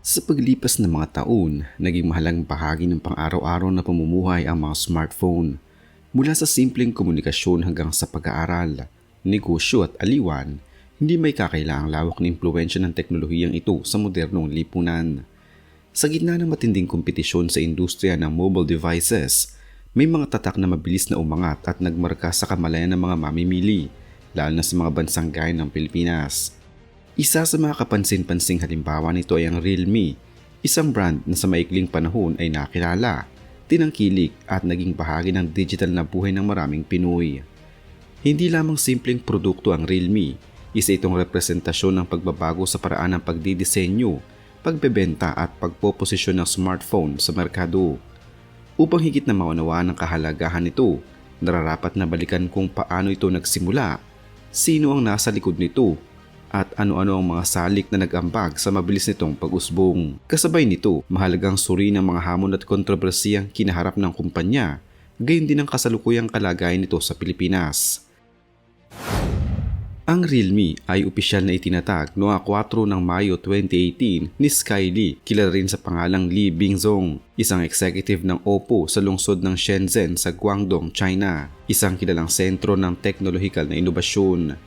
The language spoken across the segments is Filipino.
Sa paglipas ng mga taon, naging mahalagang bahagi ng pang-araw-araw na pamumuhay ang mga smartphone. Mula sa simpleng komunikasyon hanggang sa pag-aaral, negosyo at aliwan, hindi may kakailangang lawak na impluwensya ng teknolohiyang ito sa modernong lipunan. Sa gitna ng matinding kompetisyon sa industriya ng mobile devices, may mga tatak na mabilis na umangat at nagmarka sa kamalayan ng mga mamimili, lalo na sa mga bansang gaya ng Pilipinas. Isa sa mga kapansin-pansing halimbawa nito ay ang Realme, isang brand na sa maikling panahon ay nakilala, tinangkilik at naging bahagi ng digital na buhay ng maraming Pinoy. Hindi lamang simpleng produkto ang Realme, isa itong representasyon ng pagbabago sa paraan ng pagdidisenyo, pagbebenta at pagpoposisyon ng smartphone sa merkado. Upang higit na maunawaan ang kahalagahan nito, nararapat na balikan kung paano ito nagsimula, sino ang nasa likod nito, at ano-ano ang mga salik na nag-ambag sa mabilis nitong pag-usbong. Kasabay nito, mahalagang suri ng mga hamon at kontrobersiyang kinaharap ng kumpanya, gayon din ang kasalukuyang kalagayan nito sa Pilipinas. Ang Realme ay opisyal na itinatag noong 4 ng Mayo 2018 ni Sky Lee, kilala rin sa pangalang Lee Bingzong, isang executive ng Oppo sa lungsod ng Shenzhen sa Guangdong, China, isang kilalang sentro ng teknolohikal na inobasyon.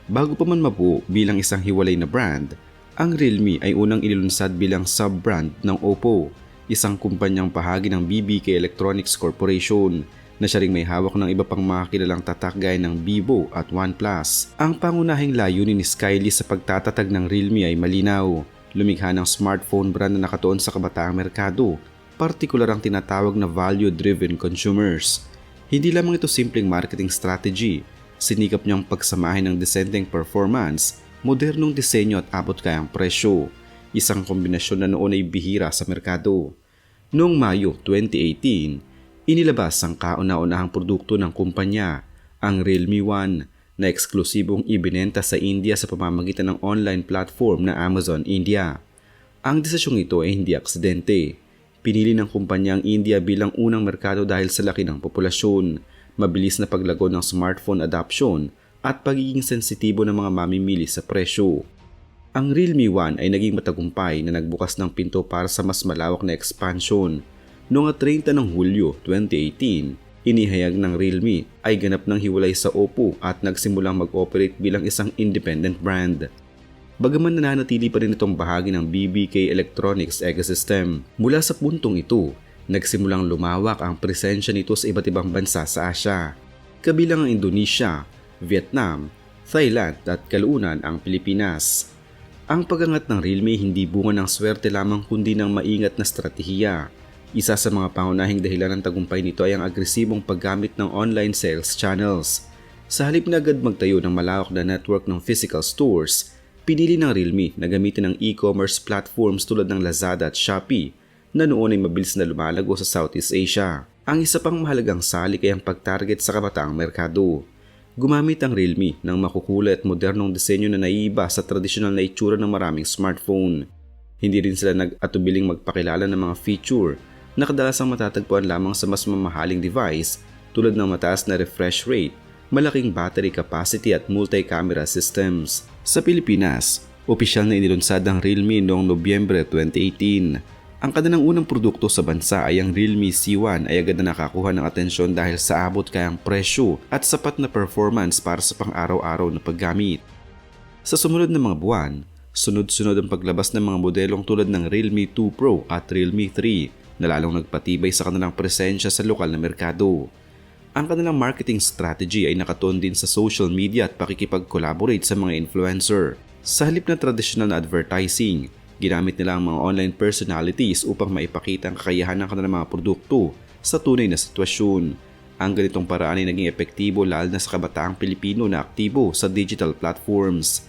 Bago pa man mabuo bilang isang hiwalay na brand, ang Realme ay unang inilunsad bilang sub-brand ng Oppo, isang kumpanyang bahagi ng BBK Electronics Corporation na siya ring may hawak ng iba pang mga kilalang tatak gaya ng Vivo at OnePlus. Ang pangunahing layunin ni Sky Lee sa pagtatatag ng Realme ay malinaw, lumikha ng smartphone brand na nakatuon sa kabataang merkado, partikular ang tinatawag na value-driven consumers. Hindi lamang ito simpleng marketing strategy, sinikap niyang pagsamahin ng disenteng performance, modernong disenyo at abot kayang presyo, isang kombinasyon na noon ay bihira sa merkado. Noong Mayo 2018, inilabas ang kauna-unahang produkto ng kumpanya, ang Realme One, na eksklusibong ibinenta sa India sa pamamagitan ng online platform na Amazon India. Ang desisyong ito ay hindi aksidente. Pinili ng kumpanya ang India bilang unang merkado dahil sa laki ng populasyon, mabilis na paglago ng smartphone adoption at pagiging sensitibo ng mga mamimili sa presyo. Ang Realme One ay naging matagumpay na nagbukas ng pinto para sa mas malawak na expansion. Noong 30 ng Hulyo 2018, inihayag ng Realme ay ganap ng hiwalay sa Oppo at nagsimulang mag-operate bilang isang independent brand. Bagaman nananatili pa rin itong bahagi ng BBK Electronics ecosystem, mula sa puntong ito, nagsimulang lumawak ang presensya nito sa iba't ibang bansa sa Asya, kabilang ang Indonesia, Vietnam, Thailand at kalaunan ang Pilipinas. Ang pagangat ng Realme hindi bunga ng swerte lamang kundi ng maingat na estratehiya. Isa sa mga pangunahing dahilan ng tagumpay nito ay ang agresibong paggamit ng online sales channels. Sa halip na agad magtayo ng malawak na network ng physical stores, pinili ng Realme na gamitin ang e-commerce platforms tulad ng Lazada at Shopee na noon ay mabilis na lumalago sa Southeast Asia. Ang isa pang mahalagang salik ay ang pag-target sa kabataang merkado. Gumamit ang Realme ng makukulay at modernong disenyo na naiiba sa tradisyonal na itsura ng maraming smartphone. Hindi rin sila nag-atubiling magpakilala ng mga feature na kadalasang matatagpuan lamang sa mas mamahaling device tulad ng mataas na refresh rate, malaking battery capacity at multi-camera systems. Sa Pilipinas, opisyal na inilunsad ang Realme noong Nobyembre 2018. Ang kanilang unang produkto sa bansa ay ang Realme C1 ay agad na nakakuha ng atensyon dahil sa abot kayang presyo at sapat na performance para sa pang-araw-araw na paggamit. Sa sumunod na mga buwan, sunod-sunod ang paglabas ng mga modelong tulad ng Realme 2 Pro at Realme 3 na lalong nagpatibay sa kanilang presensya sa lokal na merkado. Ang kanilang marketing strategy ay nakatuon din sa social media at pakikipag-collaborate sa mga influencer. Sa halip na tradisyonal na advertising, ginamit nila ang mga online personalities upang maipakita ang kakayahan ng kanilang mga produkto sa tunay na sitwasyon. Ang ganitong paraan ay naging epektibo lalo na sa kabataang Pilipino na aktibo sa digital platforms.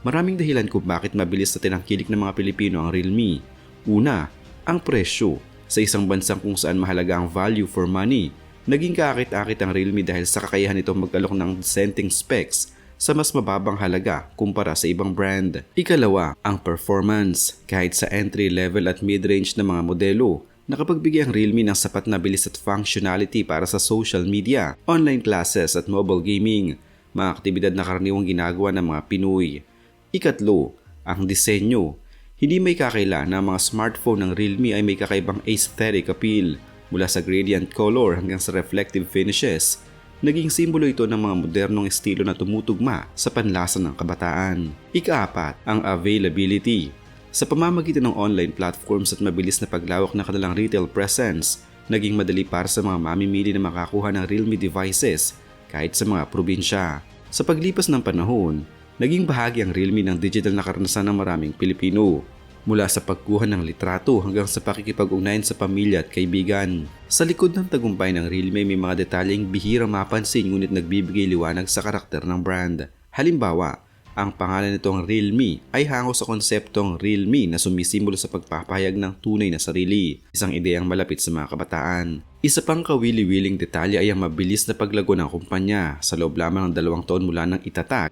Maraming dahilan kung bakit mabilis na tinangkilik ng mga Pilipino ang Realme. Una, ang presyo. Sa isang bansang kung saan mahalaga ang value for money, naging kaakit-akit ang Realme dahil sa kakayahan nitong mag-alok ng dissenting specs sa mas mababang halaga kumpara sa ibang brand. Ikalawa, ang performance. Kahit sa entry-level at mid-range na mga modelo, nakapagbigay ang Realme ng sapat na bilis at functionality para sa social media, online classes at mobile gaming, mga aktibidad na karaniwang ginagawa ng mga Pinoy. Ikatlo, ang disenyo. Hindi may kakaila na ang mga smartphone ng Realme ay may kakaibang aesthetic appeal. Mula sa gradient color hanggang sa reflective finishes, naging simbolo ito ng mga modernong estilo na tumutugma sa panlasa ng kabataan. Ika-4, ang availability. Sa pamamagitan ng online platforms at mabilis na paglawak ng kanilang retail presence, naging madali para sa mga mamimili na makakuha ng Realme devices kahit sa mga probinsya. Sa paglipas ng panahon, naging bahagi ang Realme ng digital na karanasan ng maraming Pilipino. Mula sa pagkuha ng litrato hanggang sa pakikipag-ugnayan sa pamilya at kaibigan. Sa likod ng tagumpay ng Realme may mga detalyeng bihirang mapansin ngunit nagbibigay liwanag sa karakter ng brand. Halimbawa, ang pangalan nitong Realme ay hango sa konseptong Realme na sumisimbolo sa pagpapahayag ng tunay na sarili, isang ideyang malapit sa mga kabataan. Isa pang kawili-wiling detalye ay ang mabilis na paglago ng kumpanya. Sa loob lamang ng 2 taon mula ng itatag,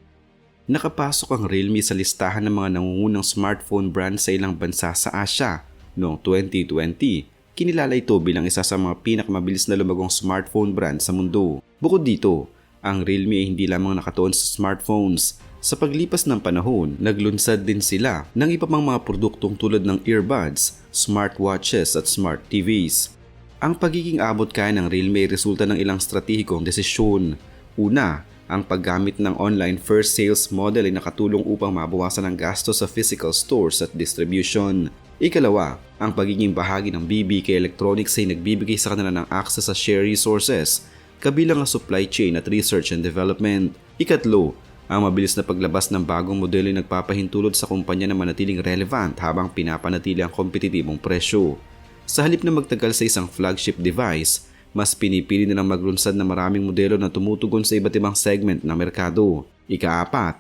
nakapasok ang Realme sa listahan ng mga nangungunang smartphone brand sa ilang bansa sa Asia. Noong 2020, kinilala ito bilang isa sa mga pinakamabilis na lumagong smartphone brand sa mundo. Bukod dito, ang Realme ay hindi lamang nakatuon sa smartphones. Sa paglipas ng panahon, naglunsad din sila ng iba pang mga produktong tulad ng earbuds, smartwatches at smart TVs. Ang pagiging abot kaya ng Realme ay resulta ng ilang stratehikong desisyon. Una, ang paggamit ng online first sales model ay nakatulong upang mabawasan ang gasto sa physical stores at distribution. Ikalawa, ang pagiging bahagi ng BBK Electronics ay nagbibigay sa kanila ng access sa shared resources, kabilang ang supply chain at research and development. Ikatlo, ang mabilis na paglabas ng bagong modelo ay nagpapahintulot sa kumpanya na manatiling relevant habang pinapanatili ang kompetitibong presyo. Sa halip na magtagal sa isang flagship device, mas pinipili nilang maglunsad ng maraming modelo na tumutugon sa iba't ibang segment ng merkado. Ika-4,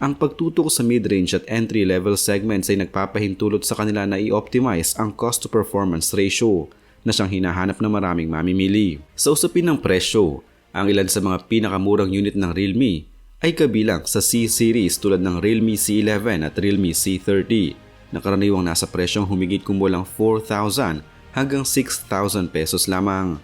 ang pagtutok sa mid-range at entry-level segments ay nagpapahintulot sa kanila na i-optimize ang cost-to-performance ratio na siyang hinahanap ng maraming mamimili. Sa usapin ng presyo, ang ilan sa mga pinakamurang unit ng Realme ay kabilang sa C-series tulad ng Realme C11 at Realme C30 na karaniwang nasa presyong humigit kumulang 4,000 hanggang 6,000 pesos lamang.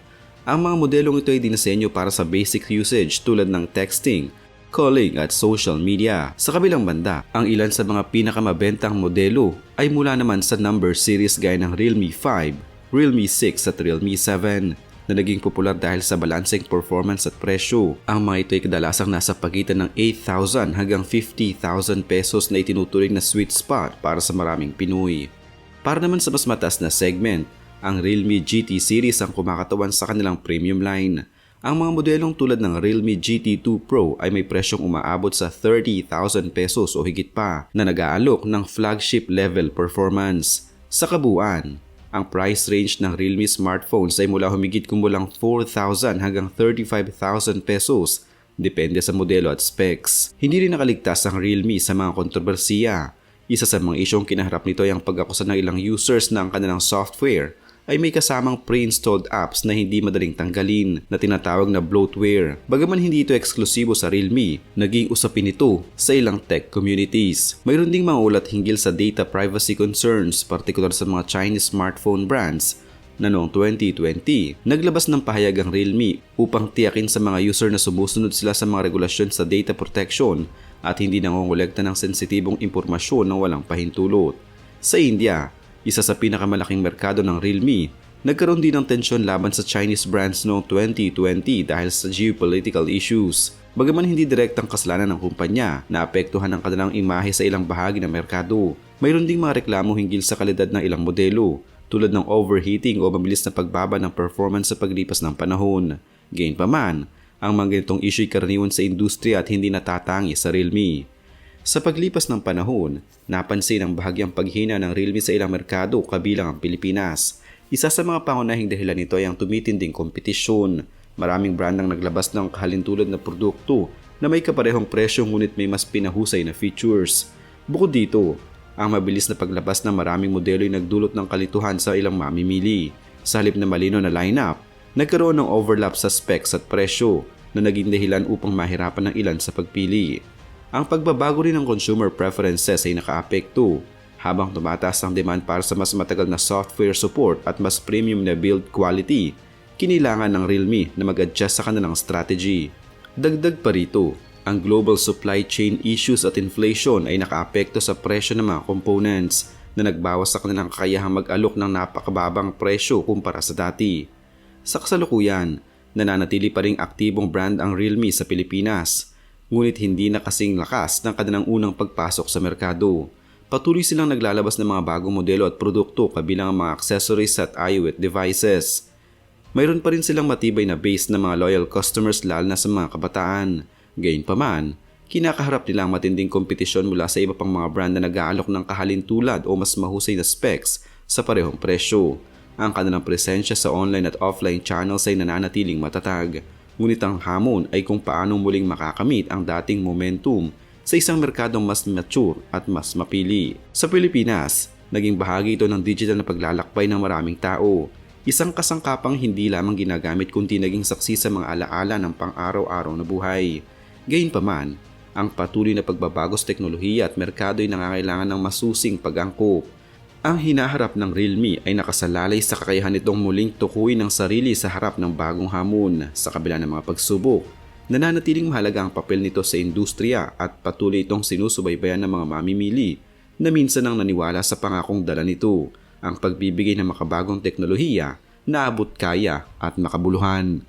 Ang mga modelong ito ay dinisenyo para sa basic usage tulad ng texting, calling at social media. Sa kabilang banda, ang ilan sa mga pinakamabentang modelo ay mula naman sa number series gaya ng Realme 5, Realme 6 at Realme 7 na naging popular dahil sa balancing performance at presyo. Ang mga ito ay kadalasang nasa pagitan ng 8,000 hanggang 50,000 pesos na itinuturing na sweet spot para sa maraming Pinoy. Para naman sa mas mataas na segment, ang Realme GT series ang kumakatawan sa kanilang premium line. Ang mga modelong tulad ng Realme GT2 Pro ay may presyong umaabot sa 30,000 pesos o higit pa na nag-aalok ng flagship level performance. Sa kabuuan, ang price range ng Realme smartphones ay mula humigit kumulang 4,000 hanggang 35,000 pesos depende sa modelo at specs. Hindi rin nakaligtas ang Realme sa mga kontrobersiya. Isa sa mga isyong kinaharap nito ay ang pag-akusa ng ilang users na ang kanilang software ay may kasamang pre-installed apps na hindi madaling tanggalin na tinatawag na bloatware. Bagaman hindi ito eksklusibo sa Realme, naging usapin ito sa ilang tech communities. Mayroon ding mga ulat hinggil sa data privacy concerns, partikular sa mga Chinese smartphone brands na noong 2020, naglabas ng pahayag ang Realme upang tiyakin sa mga user na sumusunod sila sa mga regulasyon sa data protection at hindi nangongolekta ng sensitibong impormasyon ng walang pahintulot. Sa India, isa sa pinakamalaking merkado ng Realme, nagkaroon din ng tensyon laban sa Chinese brands noong 2020 dahil sa geopolitical issues. Bagaman hindi direktang kasalanan ng kumpanya na apektuhan ang kanilang imahe sa ilang bahagi ng merkado, mayroon ding mga reklamo hinggil sa kalidad ng ilang modelo, tulad ng overheating o mabilis na pagbaba ng performance sa paglipas ng panahon. Gayunpaman, ang mga ganitong issue ay karaniwan sa industriya at hindi natatangi sa Realme. Sa paglipas ng panahon, napansin ang bahagyang paghina ng Realme sa ilang merkado kabilang ang Pilipinas. Isa sa mga pangunahing dahilan nito ay ang tumitinding kompetisyon. Maraming brand ang naglabas ng kahalintulad na produkto na may kaparehong presyo ngunit may mas pinahusay na features. Bukod dito, ang mabilis na paglabas ng maraming modelo ay nagdulot ng kalituhan sa ilang mamimili. Sa halip na malino na lineup, nagkaroon ng overlap sa specs at presyo na naging dahilan upang mahirapan ng ilan sa pagpili. Ang pagbabago rin ng consumer preferences ay nakaapekto. Habang tumataas ang demand para sa mas matagal na software support at mas premium na build quality, kinilangan ng Realme na mag-adjust sa kanilang strategy. Dagdag pa rito, ang global supply chain issues at inflation ay nakaapekto sa presyo ng mga components. na nagbawas sa kanilang kakayahang mag-alok ng napakababang presyo kumpara sa dati. Sa kasalukuyan, nananatili pa ring aktibong brand ang Realme sa Pilipinas, ngunit hindi na kasing lakas ng kanilang unang pagpasok sa merkado. Patuloy silang naglalabas ng mga bagong modelo at produkto kabilang ang mga accessories at IoT devices. Mayroon pa rin silang matibay na base ng mga loyal customers lalo na sa mga kabataan. Gayunpaman, kinakaharap nila ang matinding kompetisyon mula sa iba pang mga brand na nag-aalok ng kahalintulad o mas mahusay na specs sa parehong presyo. Ang kanilang presensya sa online at offline channels ay nananatiling matatag. Ngunit ang hamon ay kung paano muling makakamit ang dating momentum sa isang merkadong mas mature at mas mapili. Sa Pilipinas, naging bahagi ito ng digital na paglalakbay ng maraming tao. Isang kasangkapang hindi lamang ginagamit kundi naging saksi sa mga alaala ng pang-araw-araw na buhay. Gayunpaman, ang patuloy na pagbabago sa teknolohiya at merkado ay nangangailangan ng masusing pag-angkop. Ang hinaharap ng Realme ay nakasalalay sa kakayahan nitong muling tukuyin ang sarili sa harap ng bagong hamon. Sa kabila ng mga pagsubok, nananatiling mahalaga ang papel nito sa industriya at patuloy itong sinusubaybayan ng mga mamimili na minsan ang naniwala sa pangakong dala nito, ang pagbibigay ng makabagong teknolohiya na abot kaya at makabuluhan.